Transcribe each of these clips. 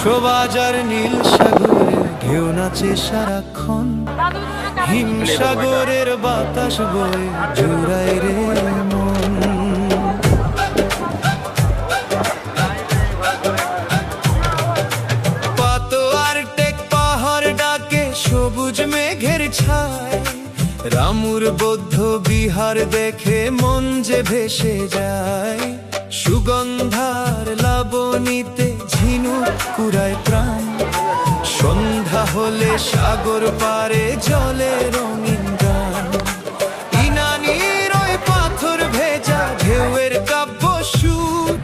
কক্সবাজার নীল সাগরে ঢেউ নাচে সারাক্ষণ, হিমসাগরের বাতাস বয়ে জুড়াই রে মন। পাতোয়ার টেক পাহাড় ডাকে সবুজ মেঘের ছায়, রামুর বৌদ্ধ বিহার দেখে মন যে ভেসে যায়। সুগন্ধার লাবণীতে ঝিনুক কুড়ায় প্রাণ, সন্ধ্যা হলে সাগর পারে জলে রঙিন গান। ইনানির ওই পাথর ভেজা ঢেউয়ের কাব্য সুর,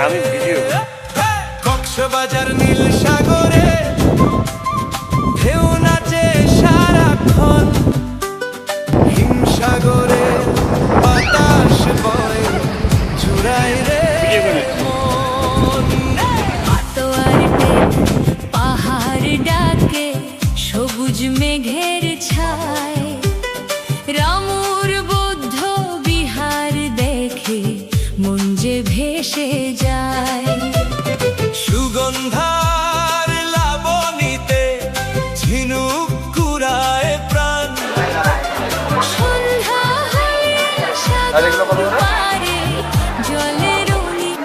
আমি ভিডিও কক্সবাজার নীল সাগরে ঢেউ নাচে সারাক্ষণ, হিমসাগরে বাতাস বয় জুড়াই রে মন। পাহাড় ডাকে সবুজ মেঘের ছায়, রামুর বৌদ্ধ বিহার দেখে মন যে ভেসে যায়। সুগন্ধার লাবণীতে ঝিনুক কুড়ায় প্রাণ, সন্ধ্যা হয়ে সাগর পারে জলে রঙিন।